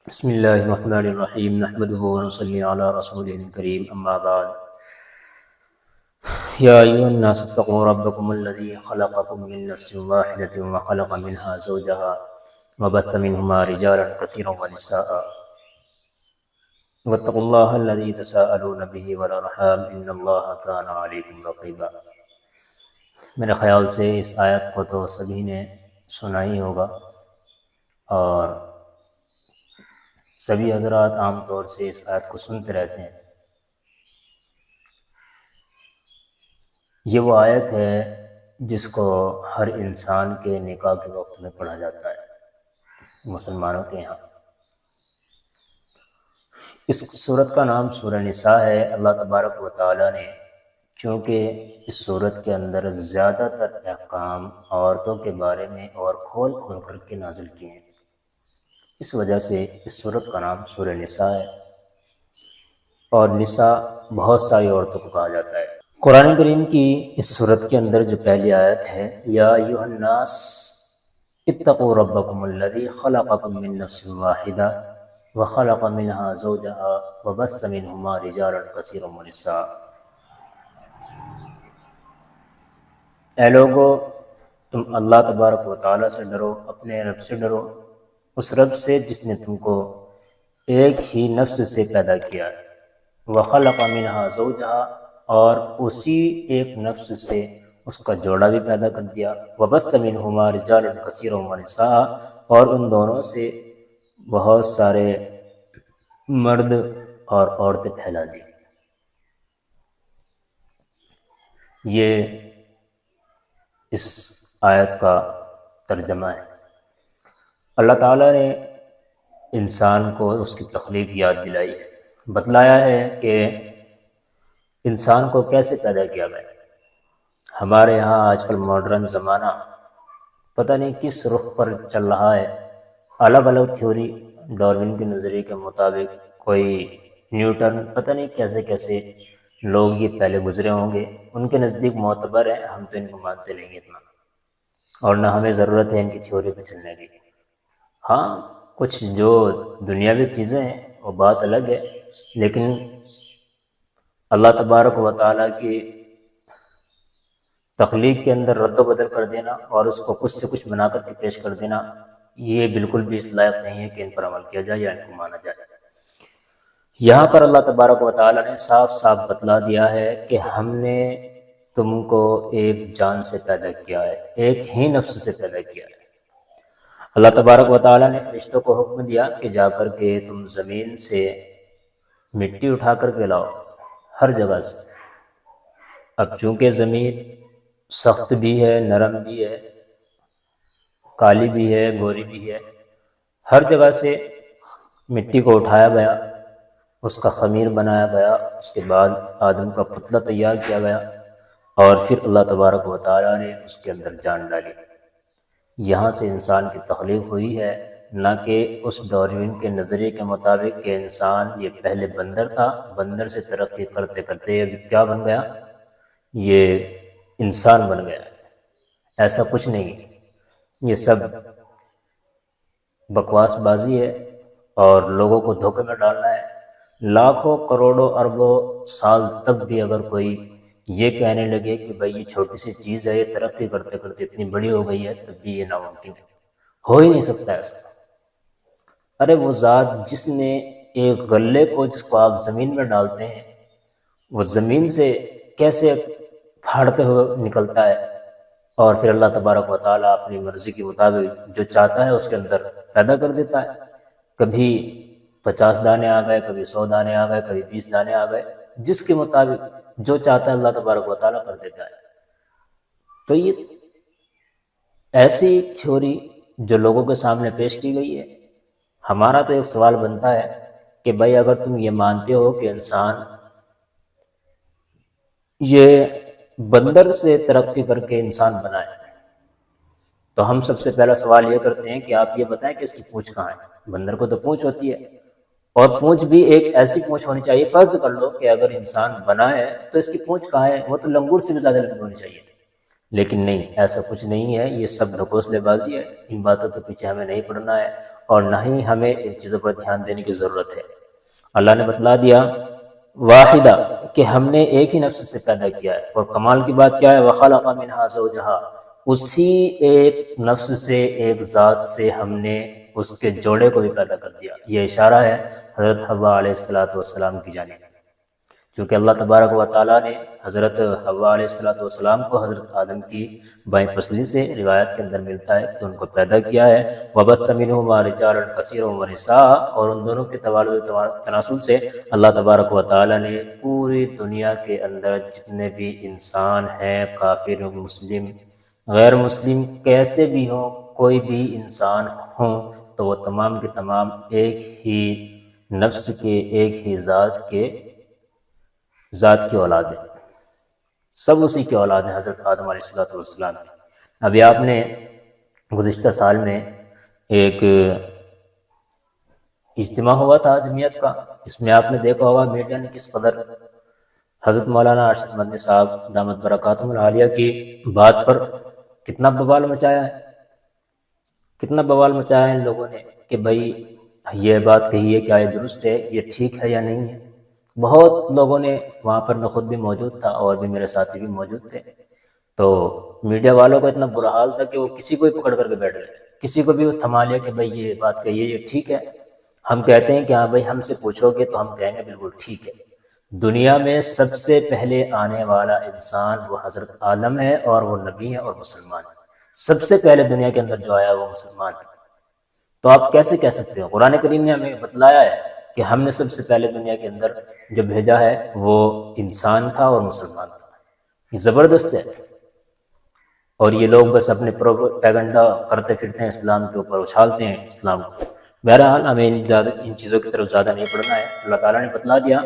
بسم الله الرحمن الرحيم نحمده ونصلي على رسوله الكريم أما بعد يا أيها الناس اتقوا ربكم الذي خلقكم من نفس واحدة وخلق منها زوجها وبث منهما رجالا كثيرا ونساء واتقوا الله الذي تساءلون به والأرحام إن الله كان عليكم رقيبا۔ میرے خیال سے اس آیت کو تو سبھی نے سنا ہی ہوگا اور سبھی حضرات عام طور سے اس آیت کو سنتے رہتے ہیں۔ یہ وہ آیت ہے جس کو ہر انسان کے نکاح کے وقت میں پڑھا جاتا ہے مسلمانوں کے یہاں۔ اس صورت کا نام سورہ نساء ہے۔ اللہ تبارک و تعالیٰ نے چونکہ اس صورت کے اندر زیادہ تر احکام عورتوں کے بارے میں اور کھول کھول کر کے نازل کیے ہیں، اس وجہ سے اس صورت کا نام سورہ نساء ہے، اور نساء بہت ساری عورتوں کو کہا جاتا ہے۔ قرآن کریم کی اس صورت کے اندر جو پہلی آیت ہے، یا ایھا الناس اتقوا ربکم الذی خلقکم من نفس واحدہ وخلق منها زوجها وبث منہما رجالا کثیرا ونساء۔ اے لوگو، تم اللہ تبارک و تعالیٰ سے ڈرو، اپنے رب سے ڈرو، اس رب سے جس نے تم کو ایک ہی نفس سے پیدا کیا ہے، وخلق منها زوجها، اور اسی ایک نفس سے اس کا جوڑا بھی پیدا کر دیا، وبث منهما رجالا کثیرا ونساء، اور ان دونوں سے بہت سارے مرد اور عورتیں پھیلا دی۔ یہ اس آیت کا ترجمہ ہے۔ اللہ تعالیٰ نے انسان کو اس کی تخلیق یاد دلائی ہے، بتلایا ہے کہ انسان کو کیسے پیدا کیا گیا۔ ہمارے یہاں آج کل ماڈرن زمانہ پتہ نہیں کس رخ پر چل رہا ہے، الگ الگ تھیوری، ڈارون کے نظریے کے مطابق، کوئی نیوٹن، پتہ نہیں کیسے کیسے لوگ یہ پہلے گزرے ہوں گے، ان کے نزدیک معتبر ہیں، ہم تو ان کو مانتے نہیں گے اتنا، اور نہ ہمیں ضرورت ہے ان کی تھیوری پہ چلنے کی۔ ہاں، کچھ جو دنیاوی چیزیں ہیں وہ بات الگ ہے، لیکن اللہ تبارک و تعالیٰ کی تخلیق کے اندر رد و بدل کر دینا اور اس کو کچھ سے کچھ بنا کر کے پیش کر دینا، یہ بالکل بھی اس لائق نہیں ہے کہ ان پر عمل کیا جائے یا ان کو مانا جائے۔ یہاں پر اللہ تبارک و تعالیٰ نے صاف صاف بتلا دیا ہے کہ ہم نے تم کو ایک جان سے پیدا کیا ہے، ایک ہی نفس سے پیدا کیا ہے۔ اللہ تبارک و تعالیٰ نے فرشتوں کو حکم دیا کہ جا کر کے تم زمین سے مٹی اٹھا کر کے لاؤ، ہر جگہ سے۔ اب چونکہ زمین سخت بھی ہے، نرم بھی ہے، کالی بھی ہے، گوری بھی ہے، ہر جگہ سے مٹی کو اٹھایا گیا، اس کا خمیر بنایا گیا، اس کے بعد آدم کا پتلا تیار کیا گیا، اور پھر اللہ تبارک و تعالیٰ نے اس کے اندر جان ڈالی۔ یہاں سے انسان کی تخلیق ہوئی ہے، نہ کہ اس ڈارون کے نظریے کے مطابق کہ انسان یہ پہلے بندر تھا، بندر سے ترقی کرتے کرتے ابھی کیا بن گیا، یہ انسان بن گیا۔ ایسا کچھ نہیں، یہ سب بکواس بازی ہے اور لوگوں کو دھوکے میں ڈالنا ہے۔ لاکھوں کروڑوں اربوں سال تک بھی اگر کوئی یہ کہنے لگے کہ بھئی یہ چھوٹی سی چیز ہے، یہ ترقی کرتے کرتے اتنی بڑی ہو گئی ہے، تب بھی یہ ناممکن ہے، ہو ہی نہیں سکتا ایسا۔ ارے وہ ذات جس نے ایک غلے کو، جس کو آپ زمین میں ڈالتے ہیں، وہ زمین سے کیسے پھاڑتے ہوئے نکلتا ہے، اور پھر اللہ تبارک و تعالیٰ اپنی مرضی کے مطابق جو چاہتا ہے اس کے اندر پیدا کر دیتا ہے۔ کبھی 50 دانے آ گئے، کبھی 100 دانے آ گئے، کبھی 20 دانے آ گئے، جس کے مطابق جو چاہتا ہے اللہ تبارک و تعالیٰ کر دیتا ہے۔ تو یہ ایسی تھیوری جو لوگوں کے سامنے پیش کی گئی ہے، ہمارا تو ایک سوال بنتا ہے کہ بھائی اگر تم یہ مانتے ہو کہ انسان یہ بندر سے ترقی کر کے انسان بنا ہے، تو ہم سب سے پہلا سوال یہ کرتے ہیں کہ آپ یہ بتائیں کہ اس کی پونچھ کہاں ہے۔ بندر کو تو پونچھ ہوتی ہے، اور پونچھ بھی ایک ایسی پونچھ ہونی چاہیے، فرض کر لو کہ اگر انسان بنا ہے تو اس کی پونچھ کہاں ہے، وہ تو لنگور سے بھی زیادہ لمبی ہونی چاہیے، لیکن نہیں، ایسا کچھ نہیں ہے، یہ سب ڈھکوسلے بازی ہے، ان باتوں کے پیچھے ہمیں نہیں پڑنا ہے اور نہ ہی ہمیں ان چیزوں پر دھیان دینے کی ضرورت ہے۔ اللہ نے بتلا دیا واحدہ کہ ہم نے ایک ہی نفس سے پیدا کیا ہے، اور کمال کی بات کیا ہے، وَخَلَقَ مِنْهَا زَوْجَهَا، اسی ایک نفس سے، ایک ذات سے ہم نے اس کے جوڑے کو بھی پیدا کر دیا۔ یہ اشارہ ہے حضرت حوا علیہ السلام کی جانب، چونکہ اللہ تبارک و تعالیٰ نے حضرت حوا علیہ السلام کو حضرت آدم کی بائیں پسلی سے روایت کے اندر ملتا ہے کہ ان کو پیدا کیا ہے، وَبَثَّ مِنْهُمَا رِجَالًا كَثِيرًا وَنِسَاءً، اور ان دونوں کے توالد و تناسل سے اللہ تبارک و تعالیٰ نے پوری دنیا کے اندر جتنے بھی انسان ہیں، کافر، مسلم، غیر مسلم، کیسے بھی ہوں، کوئی بھی انسان ہوں، تو وہ تمام کے تمام ایک ہی نفس کے، ایک ہی ذات کی اولاد ہے، سب اسی کی اولاد ہیں، حضرت آدم علیہ السلام کی۔ ابھی آپ نے گزشتہ سال میں ایک اجتماع ہوا تھا جمعیت کا، اس میں آپ نے دیکھا ہوگا میڈیا نے کس قدر حضرت مولانا ارشد مدنی صاحب دامت برکاتہم العالیہ کی بات پر کتنا بوال مچایا ہے، کتنا بوال مچایا ہے ان لوگوں نے کہ بھائی یہ بات کہی ہے، کیا یہ درست ہے، یہ ٹھیک ہے یا نہیں ہے۔ بہت لوگوں نے وہاں پر، میں خود بھی موجود تھا اور بھی میرے ساتھی بھی موجود تھے، تو میڈیا والوں کا اتنا برا حال تھا کہ وہ کسی کو ہی پکڑ کر کے بیٹھ گئے، کسی کو بھی وہ تھما لیا کہ بھائی یہ بات کہی ہے، یہ ٹھیک ہے۔ ہم کہتے ہیں کہ ہاں بھائی ہم سے پوچھو گے تو ہم کہیں گے بالکل ٹھیک ہے۔ دنیا میں سب سے پہلے آنے والا انسان وہ حضرت آدم ہے، اور وہ نبی ہے اور مسلمان ہے۔ سب سے پہلے دنیا کے اندر جو آیا وہ مسلمان ہے۔ تو آپ کیسے کہہ سکتے ہو؟ قرآن کریم نے ہمیں بتلایا ہے کہ ہم نے سب سے پہلے دنیا کے اندر جو بھیجا ہے وہ انسان تھا اور مسلمان تھا۔ یہ زبردست ہے، اور یہ لوگ بس اپنے پروپیگنڈا کرتے پھرتے ہیں، اسلام کے اوپر اچھالتے ہیں اسلام کو۔ بہرحال ہمیں ان چیزوں کی طرف زیادہ نہیں پڑنا ہے۔ اللہ تعالیٰ نے بتلا دیا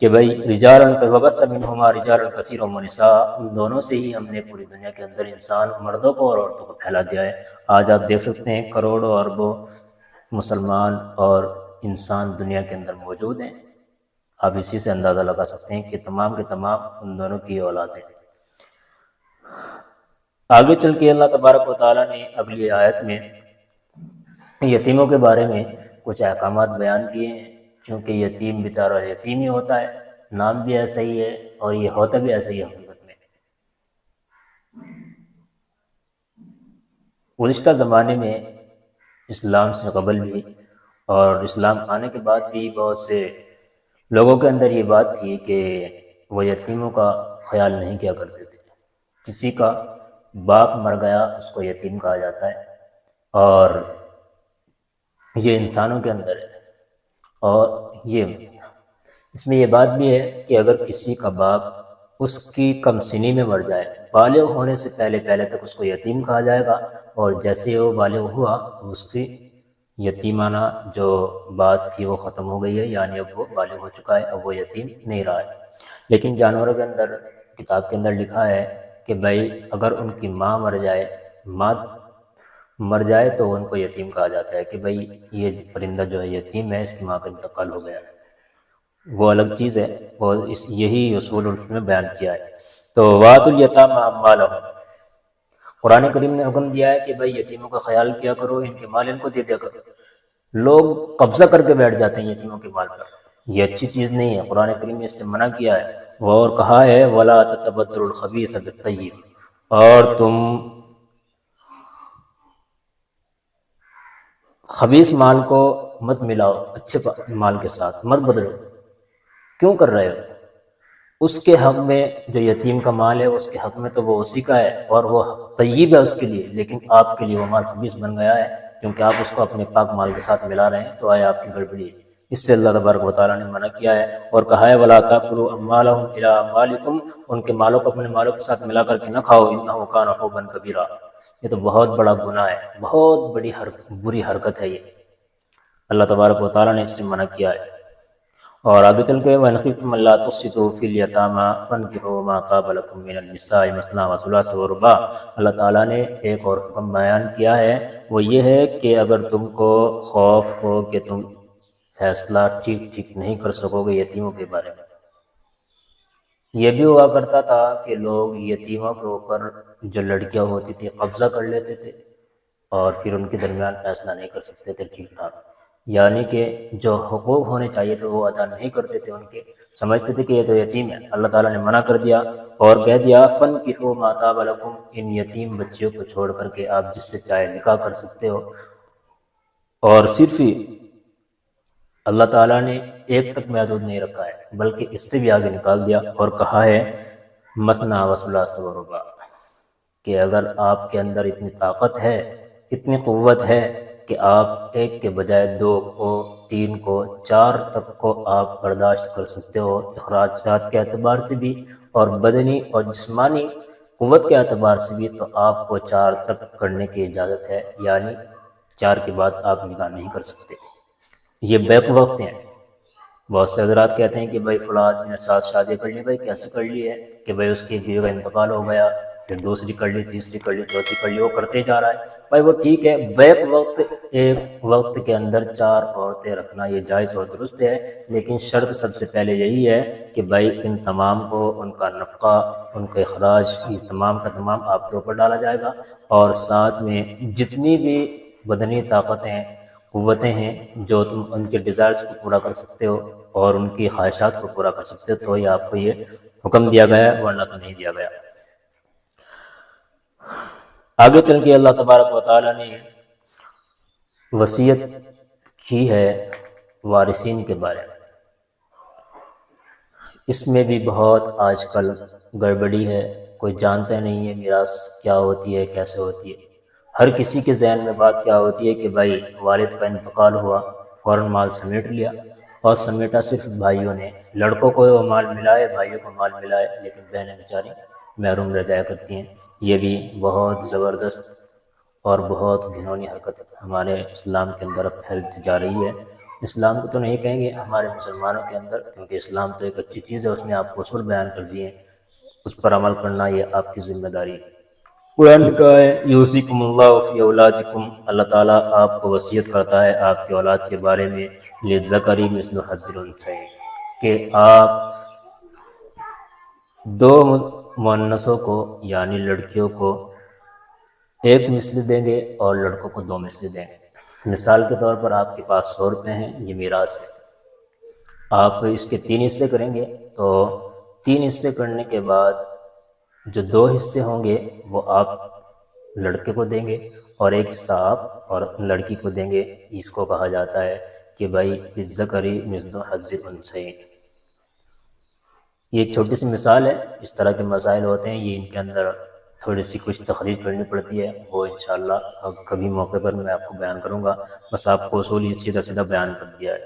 کہ بھائی وَبَثَّ مِنْهُمَا رِجَالًا كَثِيرًا وَنِسَاءً، ان دونوں سے ہی ہم نے پوری دنیا کے اندر انسان، مردوں کو اور عورتوں کو پھیلا دیا ہے۔ آج آپ دیکھ سکتے ہیں کروڑوں اربوں مسلمان اور انسان دنیا کے اندر موجود ہیں۔ آپ اسی سے اندازہ لگا سکتے ہیں کہ تمام کے تمام ان دونوں کی اولاد ہیں۔ آگے چل کے اللہ تبارک و تعالیٰ نے اگلی آیت میں یتیموں کے بارے میں کچھ احکامات بیان کیے ہیں، چونکہ یتیم بیچارہ یتیم ہی ہوتا ہے، نام بھی ایسا ہی ہے اور یہ ہوتا بھی ایسا ہی ہے حقیقت میں۔ گزشتہ زمانے میں اسلام سے قبل بھی اور اسلام آنے کے بعد بھی بہت سے لوگوں کے اندر یہ بات تھی کہ وہ یتیموں کا خیال نہیں کیا کرتے تھے۔ کسی کا باپ مر گیا اس کو یتیم کہا جاتا ہے، اور یہ انسانوں کے اندر ہے۔ اور اس میں یہ بات بھی ہے کہ اگر کسی کا باپ اس کی کم سنی میں مر جائے، بالغ ہونے سے پہلے تک اس کو یتیم کہا جائے گا، اور جیسے ہی وہ بالغ ہوا اس کی یتیمانہ جو بات تھی وہ ختم ہو گئی ہے، یعنی اب وہ بالغ ہو چکا ہے، اب وہ یتیم نہیں رہا ہے۔ لیکن جانوروں کے اندر، کتاب کے اندر لکھا ہے کہ بھائی اگر ان کی ماں مر جائے تو ان کو یتیم کہا جاتا ہے کہ بھائی یہ پرندہ جو ہے یتیم ہے، اس کی ماں کا انتقال ہو گیا ہے، وہ الگ چیز ہے، وہ یہی اصول اس میں بیان کیا ہے۔ تو وَآتُوا الْيَتَامَىٰ أَمْوَالَهُمْ، قرآن کریم نے حکم دیا ہے کہ بھائی یتیموں کا خیال کیا کرو، ان کے مال ان کو دے دیا کرو۔ لوگ قبضہ کر کے بیٹھ جاتے ہیں یتیموں کے مال پر، یہ اچھی چیز نہیں ہے، قرآن کریم نے اس سے منع کیا ہے، اور کہا ہے وَلَا تَتَبَدَّلُوا الْخَبِيثَ بِالطَّيِّبِ، اور تم خبیث مال کو مت ملاؤ اچھے مال کے ساتھ، مت بدلو۔ کیوں کر رہے ہو؟ اس کے حق میں جو یتیم کا مال ہے اس کے حق میں تو وہ اسی کا ہے اور وہ طیب ہے اس کے لیے، لیکن آپ کے لیے وہ مال خبیث بن گیا ہے کیونکہ آپ اس کو اپنے پاک مال کے ساتھ ملا رہے ہیں، تو آیا آپ کی گڑبڑی ہے۔ اس سے اللہ تبارک و تعالیٰ نے منع کیا ہے اور کہا ہے وَلَا تَأْكُلُوا أَمْوَالَهُمْ إِلَىٰ أَمْوَالِكُمْ، ان کے مالوں کو اپنے مالوں کے ساتھ ملا کر کے نہ کھاؤ، إِنَّهُ كَانَ حُوبًا كَبِيرًا، یہ تو بہت بڑا گناہ ہے، بہت بڑی بری حرکت ہے یہ، اللہ تبارک و تعالیٰ نے اس سے منع کیا ہے۔ اور آگے چل کے وَإِنْ خِفْتُمْ أَلَّا تُقْسِطُوا فِي الْيَتَامَىٰ فَانكِحُوا مَا طَابَ لَكُم مِّنَ النِّسَاءِ مَثْنَىٰ وَثُلَاثَ وَرُبَاعَ، اللہ تعالیٰ نے ایک اور حکم بیان کیا ہے، وہ یہ ہے کہ اگر تم کو خوف ہو کہ تم فیصلہ ٹھیک نہیں کر سکو گے یتیموں کے بارے میں، یہ بھی ہوا کرتا تھا کہ لوگ یتیموں کے اوپر جو لڑکیاں ہوتی تھی قبضہ کر لیتے تھے اور پھر ان کے درمیان فیصلہ نہیں کر سکتے تھے ٹھیک ٹھاک، یعنی کہ جو حقوق ہونے چاہیے تھے وہ ادا نہیں کرتے تھے ان کے، سمجھتے تھے کہ یہ تو یتیم ہے۔ اللہ تعالیٰ نے منع کر دیا اور کہہ دیا فَانْكِحُوا مَا طَابَ لَكُمْ، ان یتیم بچیوں کو چھوڑ کر کے آپ جس سے چاہے نکاح کر سکتے ہو۔ اور صرف ہی اللہ تعالیٰ نے ایک تک محدود نہیں رکھا ہے بلکہ اس سے بھی آگے نکال دیا اور کہا ہے مثنیٰ وثلاث ورباع، کہ اگر آپ کے اندر اتنی طاقت ہے، اتنی قوت ہے کہ آپ ایک کے بجائے 2 کو، 3 کو، 4 تک کو آپ برداشت کر سکتے ہو، اخراجات کے اعتبار سے بھی اور بدنی اور جسمانی قوت کے اعتبار سے بھی، تو آپ کو 4 تک کرنے کی اجازت ہے، یعنی 4 کے بعد آپ نکاح نہیں کر سکتے۔ یہ بیک وقت ہیں۔ بہت سے حضرات کہتے ہیں کہ بھائی فلاں آدمی نے 7 شادی کر لی، بھائی کیسے کر لی ہے کہ بھائی اس کی بیوی کا انتقال ہو گیا، پھر دوسری کر لی، تیسری کر لی، چوتھی کر لی، وہ کرتے جا رہا ہے۔ بھائی وہ ٹھیک ہے، بیک وقت ایک وقت کے اندر 4 عورتیں رکھنا یہ جائز اور درست ہے، لیکن شرط سب سے پہلے یہی ہے کہ بھائی ان تمام کو ان کا نفقہ، ان کے اخراج، یہ تمام کا تمام آپ کے اوپر ڈالا جائے گا، اور ساتھ میں جتنی بھی بدنی طاقتیں، قوتیں ہیں جو تم ان کے ڈیزائرز کو پورا کر سکتے ہو اور ان کی خواہشات کو پورا کر سکتے ہو، تو یہ آپ کو یہ حکم دیا گیا ہے، ورنہ تو نہیں دیا گیا۔ آگے چل کے اللہ تبارک و تعالیٰ نے وصیت کی ہے وارثین کے بارے میں۔ اس میں بھی بہت آج کل گڑبڑی ہے، کوئی جانتا نہیں ہے میراث کیا ہوتی ہے، کیسے ہوتی ہے۔ ہر کسی کے ذہن میں بات کیا ہوتی ہے کہ بھائی والد کا انتقال ہوا، فوراً مال سمیٹ لیا، اور سمیٹا صرف بھائیوں نے، لڑکوں کو وہ مال ملائے، بھائیوں کو مال ملائے، لیکن بہنیں بیچاری محروم رہ جایا کرتی ہیں۔ یہ بھی بہت زبردست اور بہت گھنونی حرکت ہمارے اسلام کے اندر اب پھیلتی جا رہی ہے۔ اسلام کو تو نہیں کہیں گے، ہمارے مسلمانوں کے اندر، کیونکہ اسلام تو ایک اچھی چیز ہے، اس نے آپ کو اصول بیان کر دیے، اس پر عمل کرنا یہ آپ کی ذمہ داری ہے۔ قرآن نے کہا ہے یوصیکم اللہ فی اولادکم، اللہ تعالیٰ آپ کو وصیت کرتا ہے آپ کی اولاد کے بارے میں، للذکر مثل حظ الانثیین، کہ آپ 2 مؤنثوں کو یعنی لڑکیوں کو 1 مثل دیں گے اور لڑکوں کو 2 مثل دیں گے۔ مثال کے طور پر آپ کے پاس 100 روپے ہیں، یہ میراث ہے، آپ اس کے 3 حصے کریں گے، تو 3 حصے کرنے کے بعد جو 2 حصے ہوں گے وہ آپ لڑکے کو دیں گے اور 1 حصہ آپ اور لڑکی کو دیں گے۔ اس کو کہا جاتا ہے کہ بھائی للذکر مثل حظ الانثیین۔ یہ ایک چھوٹی سی مثال ہے، اس طرح کے مسائل ہوتے ہیں، یہ ان کے اندر تھوڑی سی کچھ تخریج کرنی پڑتی ہے، وہ انشاءاللہ اب کبھی موقع پر میں آپ کو بیان کروں گا، بس آپ کو اصول یہ سیدھا سیدھا بیان کر دیا ہے۔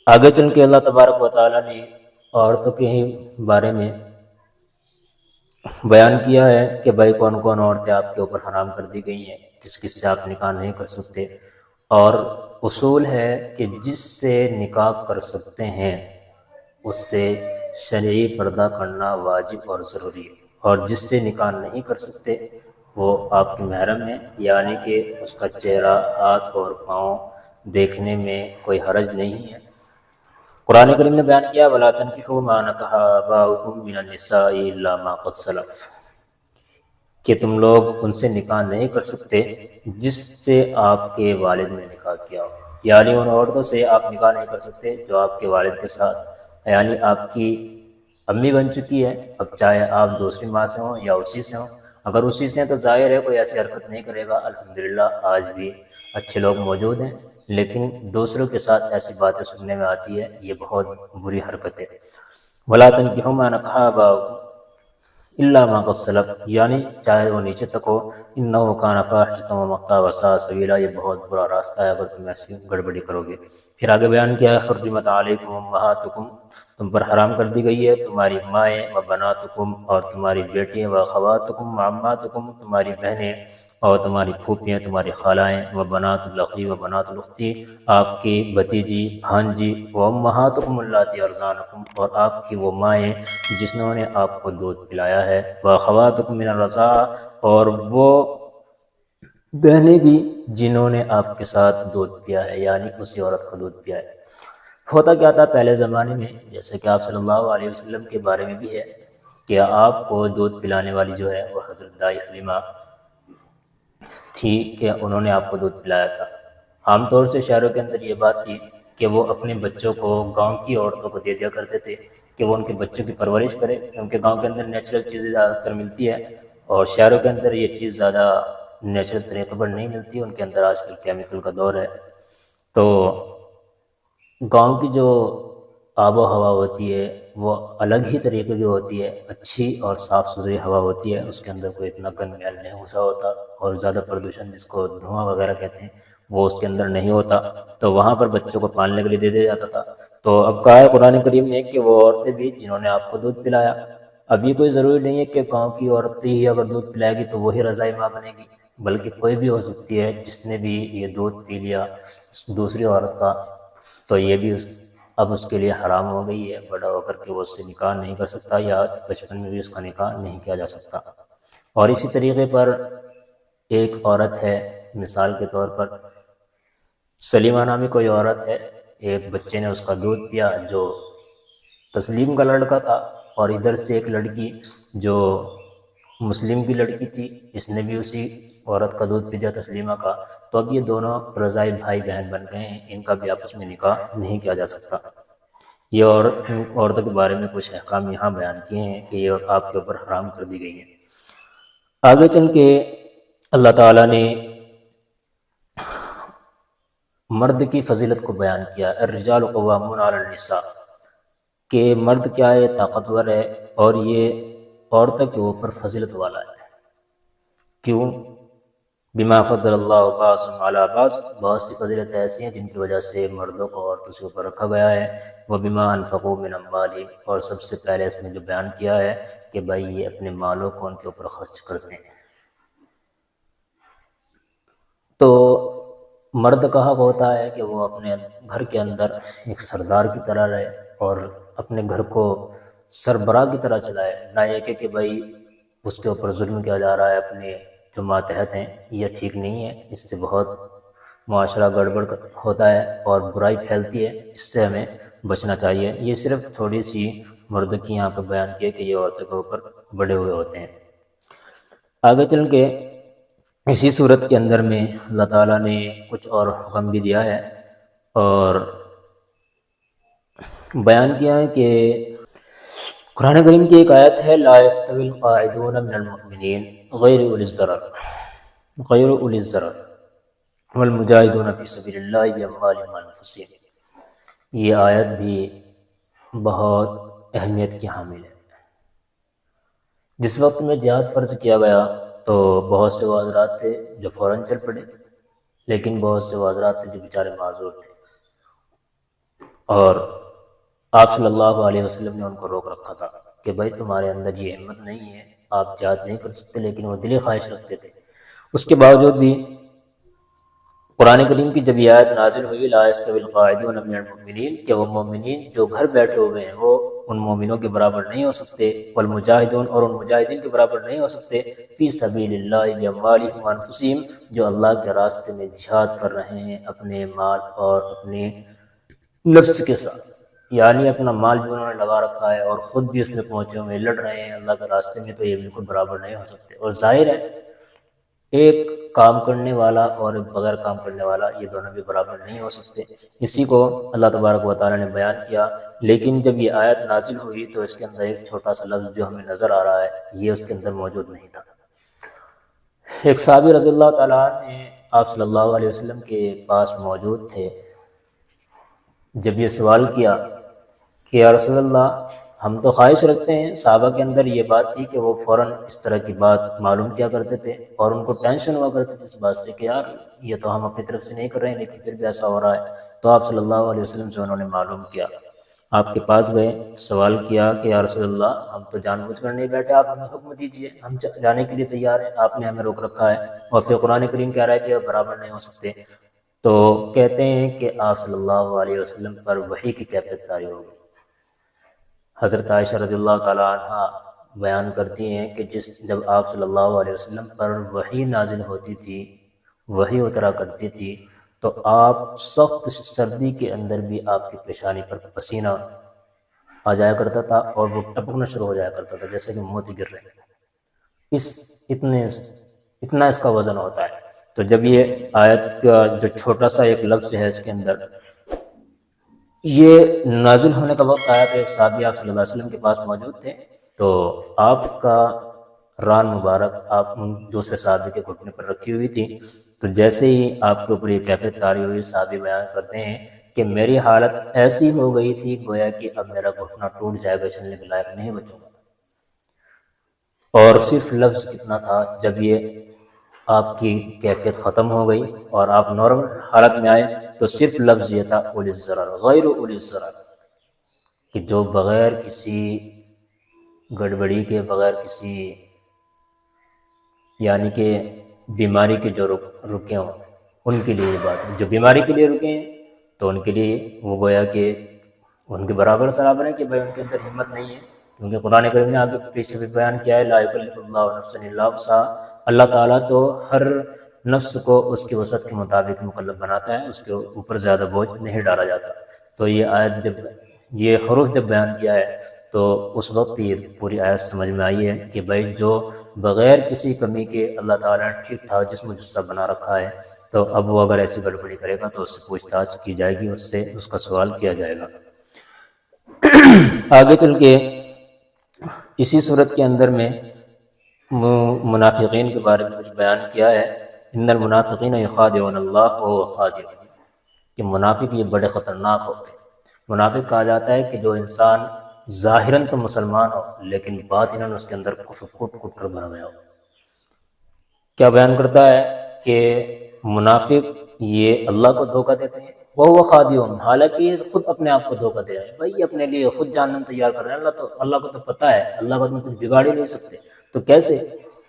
آگے چل کے اللہ تبارک و تعالیٰ نے عورتوں کے بارے میں بیان کیا ہے کہ بھائی کون کون عورتیں آپ کے اوپر حرام کر دی گئی ہیں، کس کس سے آپ نکاح نہیں کر سکتے، اور اصول ہے کہ جس سے نکاح کر سکتے ہیں اس سے شرعی پردہ کرنا واجب اور ضروری ہے، اور جس سے نکاح نہیں کر سکتے وہ آپ کے محرم ہے، یعنی کہ اس کا چہرہ، ہاتھ اور پاؤں دیکھنے میں کوئی حرج نہیں ہے۔ قرآن کریم نے بیان کیا وَلَا تَنْكِحُوا مَا نَكَحَ آبَاؤُكُم مِّنَ النِّسَاءِ إِلَّا مَا قَدْ سَلَفَ، کہ تم لوگ ان سے نکاح نہیں کر سکتے جس سے آپ کے والد نے نکاح کیا ہو، یعنی ان عورتوں سے آپ نکاح نہیں کر سکتے جو آپ کے والد کے ساتھ، یعنی آپ کی امی بن چکی ہے، اب چاہے آپ دوسری ماں سے ہوں یا اسی سے ہوں، اگر اسی سے ہیں تو ظاہر ہے کوئی ایسی حرکت نہیں کرے گا۔ الحمدللہ آج بھی اچھے لوگ موجود ہیں، لیکن دوسروں کے ساتھ ایسی باتیں سننے میں آتی ہے، یہ بہت بری حرکت ہے۔ وَلَا تَنْكِحُوا مَا نَكَحَ آبَاؤُكُم إِلَّا مَا قَدْ سَلَفَ، یعنی چاہے وہ نیچے تک ہو، إِنَّهُ كَانَ فَاحِشَةً وَمَقْتًا وَسَاءَ سَبِيلًا، یہ بہت برا راستہ ہے اگر تم ایسی گڑبڑی کرو گے۔ پھر آگے بیان کیا ہے حُرِّمَتْ عَلَيْكُمْ أُمَّهَاتُكُمْ، تم پر حرام کر دی گئی ہے تمہاری مائیں، وَبَنَاتُكُمْ، اور تمہاری بیٹیاں، وَأَخَوَاتُكُمْ وَعَمَّاتُكُمْ، تمہاری بہنیں اور تمہاری پھوپھیاں، تمہاری خالائیں، وَبَنَاتُ الْأَخِ وَبَنَاتُ الْأُخْتِ، آپ کی بھتیجی، بھانجی، وَأُمَّهَاتُكُمُ اللَّاتِي أَرْضَعْنَكُمْ، اور آپ کی وہ مائیں جنہوں نے آپ کو دودھ پلایا ہے، وَأَخَوَاتُكُم مِّنَ الرَّضَاعَةِ، اور وہ بہنیں بھی جنہوں نے آپ کے ساتھ دودھ پیا ہے، یعنی اسی عورت کا دودھ پیا ہے، ہوتا کیا تھا پہلے زمانے میں، جیسے کہ آپ صلی اللہ علیہ وسلم کے بارے میں بھی ہے کہ آپ کو دودھ پلانے والی جو ہے وہ حضرت دائی حلیمہ تھی کہ انہوں نے آپ کو دودھ پلایا تھا۔ عام طور سے شہروں کے اندر یہ بات تھی کہ وہ اپنے بچوں کو گاؤں کی عورتوں کو دے دیا کرتے تھے کہ وہ ان کے بچوں کی پرورش کرے، کیونکہ گاؤں کے اندر نیچرل چیزیں زیادہ تر ملتی ہے اور شہروں کے اندر یہ چیز زیادہ نیچرل طریقے پر نہیں ملتی، ان کے اندر آج کل کیمیکل کا دور ہے۔ تو گاؤں کی جو آب و ہوا ہوتی ہے وہ الگ ہی طریقے کی ہوتی ہے، اچھی اور صاف ستھری ہوا ہوتی ہے، اس کے اندر کوئی اتنا گند میل نہیں گھسا ہوتا اور زیادہ پردوشن جس کو دھواں وغیرہ کہتے ہیں وہ اس کے اندر نہیں ہوتا، تو وہاں پر بچوں کو پالنے کے لیے دے دیا جاتا تھا۔ تو اب کہا ہے قرآن کریم نے کہ وہ عورتیں بھی جنہوں نے آپ کو دودھ پلایا، اب یہ کوئی ضروری نہیں ہے کہ گاؤں کی عورت ہی اگر دودھ پلائے گی تو وہی رضائی ماں بنے گی، بلکہ کوئی بھی ہو سکتی ہے جس نے بھی یہ دودھ پی لیا دوسری عورت کا، تو یہ بھی اب اس کے لیے حرام ہو گئی ہے، بڑا ہو کر کے وہ اس سے نکاح نہیں کر سکتا یا بچپن میں بھی اس کا نکاح نہیں کیا جا سکتا۔ اور اسی طریقے پر ایک عورت ہے، مثال کے طور پر سلیمہ نامی کوئی عورت ہے، ایک بچے نے اس کا دودھ پیا جو تسلیم کا لڑکا تھا، اور ادھر سے ایک لڑکی جو مسلم کی لڑکی تھی اس نے بھی اسی عورت کا دودھ پی دیا تسلیمہ کا، تو اب یہ دونوں رضائی بھائی بہن بن گئے ہیں، ان کا بھی آپس میں نکاح نہیں کیا جا سکتا۔ یہ عورتوں کے بارے میں کچھ احکام یہاں بیان کیے ہیں کہ یہ آپ کے اوپر حرام کر دی گئی ہے۔ آگے چل کے اللہ تعالیٰ نے مرد کی فضیلت کو بیان کیا، الرجال قوامون علی النساء، کہ مرد کیا ہے، طاقتور ہے اور یہ عورتوں کے اوپر فضیلت والا ہے۔ کیوں؟ بما فضل اللہ بعضهم علی بعض، بہت سی فضیلت ایسی ہیں جن کی وجہ سے مردوں کو عورتوں سے اوپر رکھا گیا ہے۔ وبما انفقوا من اموالهم، اور سب سے پہلے اس میں جو بیان کیا ہے کہ بھائی یہ اپنے مالوں کو ان کے اوپر خرچ کرتے ہیں۔ تو مرد کا حق ہوتا ہے کہ وہ اپنے گھر کے اندر ایک سردار کی طرح رہے اور اپنے گھر کو سربراہ کی طرح چلائے، نہ یہ کہ بھائی اس کے اوپر ظلم کیا جا رہا ہے، اپنے جو ماتحت ہیں، یہ ٹھیک نہیں ہے، اس سے بہت معاشرہ گڑبڑ ہوتا ہے اور برائی پھیلتی ہے، اس سے ہمیں بچنا چاہیے۔ یہ صرف تھوڑی سی مرد کی یہاں پہ بیان کیے کہ یہ عورتوں کے اوپر بڑے ہوئے ہوتے ہیں۔ آگے چل کے اسی صورت کے اندر میں اللہ تعالیٰ نے کچھ اور حکم بھی دیا ہے اور بیان کیا ہے کہ قرآن کریم کی ایک آیت ہے، لا يستوي القاعدون من المؤمنین غیر اولی الضرر والمجاہدون فی سبیل اللہ باموالہم وانفسہم۔ یہ آیت بھی بہت اہمیت کی حامل ہے۔ جس وقت میں جہاد فرض کیا گیا تو بہت سے وہ حضرات تھے جو فوراً چل پڑے، لیکن بہت سے وہ حضرات تھے جو بیچارے معذور تھے، اور آپ صلی اللہ علیہ وسلم نے ان کو روک رکھا تھا کہ بھائی تمہارے اندر یہ ہمت نہیں ہے، آپ جہاد نہیں کر سکتے، لیکن وہ دلی خواہش رکھتے تھے۔ اس کے باوجود بھی قرآن کریم کی جب یہ آیت نازل ہوئی، لا يستوي القاعدون من المؤمنین، کہ وہ مومنین جو گھر بیٹھے ہوئے ہیں وہ ان مومنوں کے برابر نہیں ہو سکتے، والمجاہدون، اور ان مجاہدین کے برابر نہیں ہو سکتے، فی سبیل اللہ باموالہم وانفسہم، جو اللہ کے راستے میں جہاد کر رہے ہیں اپنے مال اور اپنے نفس کے ساتھ، یعنی اپنا مال بھی انہوں نے لگا رکھا ہے اور خود بھی اس میں پہنچے ہوئے لڑ رہے ہیں اللہ کے راستے میں، تو یہ بالکل برابر نہیں ہو سکتے۔ اور ظاہر ہے ایک کام کرنے والا اور بغیر کام کرنے والا یہ دونوں بھی برابر نہیں ہو سکتے، اسی کو اللہ تبارک و تعالیٰ نے بیان کیا۔ لیکن جب یہ آیت نازل ہوئی تو اس کے اندر ایک چھوٹا سا لفظ جو ہمیں نظر آ رہا ہے یہ اس کے اندر موجود نہیں تھا۔ ایک صحابی رضی اللہ تعالیٰ عنہ آپ صلی اللہ علیہ وسلم کے پاس موجود تھے، جب یہ سوال کیا کہ یا رسول اللہ ہم تو خواہش رکھتے ہیں، صحابہ کے اندر یہ بات تھی کہ وہ فوراً اس طرح کی بات معلوم کیا کرتے تھے اور ان کو ٹینشن ہوا کرتی تھی اس بات سے کہ یار یہ تو ہم اپنی طرف سے نہیں کر رہے ہیں لیکن پھر بھی ایسا ہو رہا ہے۔ تو آپ صلی اللہ علیہ وسلم سے انہوں نے معلوم کیا، آپ کے پاس گئے، سوال کیا کہ یا رسول اللہ ہم تو جان بوجھ کر نہیں بیٹھے، آپ ہمیں حکم دیجئے، ہم جانے کے لیے تیار ہیں، آپ نے ہمیں روک رکھا ہے اور پھر قرآن کریم کہہ رہا ہے کہ وہ برابر نہیں ہو سکتے۔ تو کہتے ہیں کہ آپ صلی اللہ علیہ وسلم پر وحی کی کیفیت طاری ہو گئی۔ حضرت عائشہ رضی اللہ تعالیٰ عنہ بیان کرتی ہیں کہ جب آپ صلی اللہ علیہ وسلم پر وحی نازل ہوتی تھی، وحی اترا کرتی تھی، تو آپ سخت سردی کے اندر بھی آپ کی پیشانی پر پسینہ آ جایا کرتا تھا اور وہ ٹپکنا شروع ہو جایا کرتا تھا جیسے کہ موتی گر رہے ہیں۔ اتنا اس کا وزن ہوتا ہے۔ تو جب یہ آیت کا جو چھوٹا سا ایک لفظ ہے اس کے اندر یہ نازل ہونے کا وقت آیا تو ایک صحابی آپ صلی اللہ علیہ وسلم کے پاس موجود تھے، تو آپ کا ران مبارک آپ دوسرے صحابی کے گھٹنے پر رکھی ہوئی تھی، تو جیسے ہی آپ کے اوپر یہ کیفیت طاری ہوئی، صحابی بیان کرتے ہیں کہ میری حالت ایسی ہو گئی تھی گویا کہ اب میرا گھٹنا ٹوٹ جائے گا، چلنے کے لائق نہیں بچوں گا۔ اور صرف لفظ کتنا تھا، جب یہ آپ کی کیفیت ختم ہو گئی اور آپ نارمل حالت میں آئے تو صرف لفظ یہ تھا اولی الضرر، غیر اولی الضرر، کہ جو بغیر کسی گڑبڑی کے، بغیر کسی یعنی کہ بیماری کے جو رکے ہوں ان کے لیے یہ بات ہے۔ جو بیماری کے لیے رکے ہیں تو ان کے لیے وہ گویا کہ ان کے برابر سرابر ہے کہ بھائی ان کے اندر ہمت نہیں ہے، کیونکہ قرآن کریم نے آگے پیچھے بھی بیان کیا ہے لا یکلف اللہ نفسا الا وسعها، اللہ تعالیٰ تو ہر نفس کو اس کی وسعت کے مطابق مکلف بناتا ہے، اس کے اوپر زیادہ بوجھ نہیں ڈالا جاتا۔ تو یہ آیت جب یہ حروف جب بیان کیا ہے تو اس وقت یہ پوری آیت سمجھ میں آئی ہے کہ بھائی جو بغیر کسی کمی کے اللہ تعالیٰ نے ٹھیک ٹھاک جسم و جثہ بنا رکھا ہے، تو اب وہ اگر ایسی گڑبڑی کرے گا تو اس سے پوچھ تاچھ کی جائے گی، اس سے اس کا سوال کیا جائے گا۔ آگے چل کے اسی صورت کے اندر میں منافقین کے بارے میں کچھ بیان کیا ہے، ان المنافقین یخادعون اللہ وهو خادعهم، کہ منافق یہ بڑے خطرناک ہوتے ہیں۔ منافق کہا جاتا ہے کہ جو انسان ظاہراً تو مسلمان ہو لیکن باطناً اس کے اندر کفر کٹ کر بھر گیا ہو۔ کیا بیان کرتا ہے کہ منافق یہ اللہ کو دھوکہ دیتے ہیں، وہ خادعهم، حالانکہ یہ خود اپنے آپ کو دھوکہ دے رہے ہیں، بھائی اپنے لیے خود جہنم تیار کر رہے ہیں، اللہ کو تو پتہ ہے، اللہ کو تم کچھ بگاڑ ہی نہیں سکتے، تو کیسے؟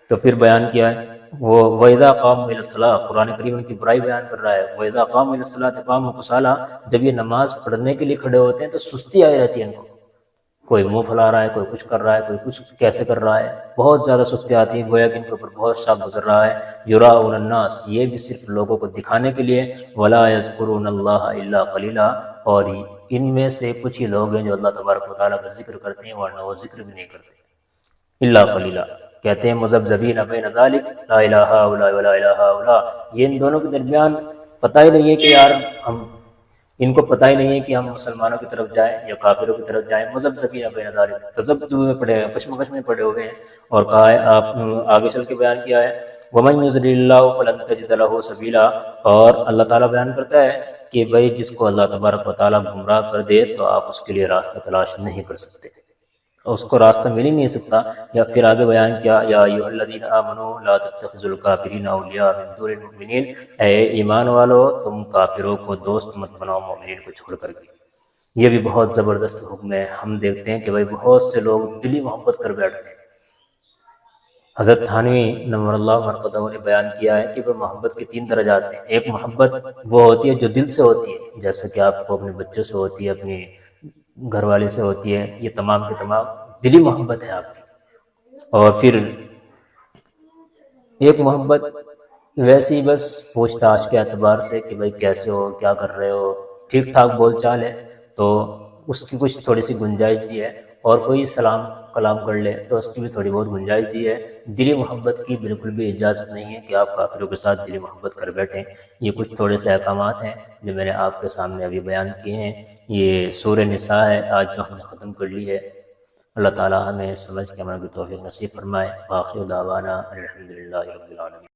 تو پھر بیان کیا ہے وہ وَإِذَا قَامُوا إِلَى الصَّلَاةِ، قرآن کریم ان کی برائی بیان کر رہا ہے، وَإِذَا قَامُوا إِلَى الصَّلَاةِ قَامُوا كُسَالَىٰ، جب یہ نماز پڑھنے کے لیے کھڑے ہوتے ہیں تو سستی آئی رہتی ہے ان کو، کوئی منہ پھیلا رہا ہے، کوئی کچھ کر رہا ہے، کوئی کچھ کیسے کر رہا ہے، بہت زیادہ سستی آتی ہے، گویا کہ ان کے اوپر بہت شاپ گزر رہا ہے۔ یراؤن الناس، یہ بھی صرف لوگوں کو دکھانے کے لیے، ولا یذکرون اللہ الا قلیلا، اور ان میں سے کچھ ہی لوگ ہیں جو اللہ تبارک و تعالیٰ کا ذکر کرتے ہیں ورنہ وہ ذکر بھی نہیں کرتے، الا قلیلا، کہتے ہیں مذبذبین بین ذلک لا الہ الا ولا الہ الا، یہ ان دونوں کے درمیان پتہ ہی نہیں ہے کہ یار ہم ان کو پتہ ہی نہیں ہے کہ ہم مسلمانوں کی طرف جائیں یا کافروں کی طرف جائیں، مذبذبین بین ذلک، تذبذب میں پڑے ہیں، کشمکش میں پڑے ہوئے ہیں۔ اور کہا ہے آپ آگے چل کے بیان کیا ہے ومن یضلل اللہ فلن تجد له سبیلا، اور اللہ تعالیٰ بیان کرتا ہے کہ بھائی جس کو اللہ تبارک و تعالیٰ گمراہ کر دے تو آپ اس کے لیے راستہ تلاش نہیں کر سکتے، اس کو راستہ مل ہی نہیں سکتا۔ یا پھر آگے بیان کیا یا ایھا الذین آمنوا لا تتخذوا الکافرین اولیاء من دون المؤمنین، اے ایمان والو تم کافروں کو دوست مت بناؤ مومنین کو چھوڑ کر کے۔ یہ بھی بہت زبردست حکم ہے۔ ہم دیکھتے ہیں کہ بھائی بہت سے لوگ دلی محبت کر بیٹھتے ہیں۔ حضرت تھانوی نور اللہ مرقدہ نے بیان کیا ہے کہ وہ محبت کے 3 درجات ہیں۔ ایک محبت وہ ہوتی ہے جو دل سے ہوتی ہے، جیسا کہ آپ کو اپنے بچوں سے ہوتی ہے، اپنی گھر والے سے ہوتی ہے، یہ تمام کے تمام دلی محبت ہے آپ کی۔ اور پھر ایک محبت ویسی بس پوچھ تاچھ کے اعتبار سے کہ بھائی کیسے ہو، کیا کر رہے ہو، ٹھیک ٹھاک بول چال ہے تو اس کی کچھ تھوڑی سی گنجائش دی ہے، اور کوئی سلام کلام کر لے تو اس کی بھی تھوڑی بہت گنجائش دی ہے۔ دلی محبت کی بالکل بھی اجازت نہیں ہے کہ آپ کافروں کے ساتھ دلی محبت کر بیٹھیں۔ یہ کچھ تھوڑے سے احکامات ہیں جو میں نے آپ کے سامنے ابھی بیان کیے ہیں۔ یہ سورہ نساء ہے آج جو ہم نے ختم کر لی ہے۔ اللہ تعالیٰ ہمیں سمجھ کے عمل کی توفیق نصیب فرمائے۔ وآخر دعوانا الحمدللہ رب العالمین۔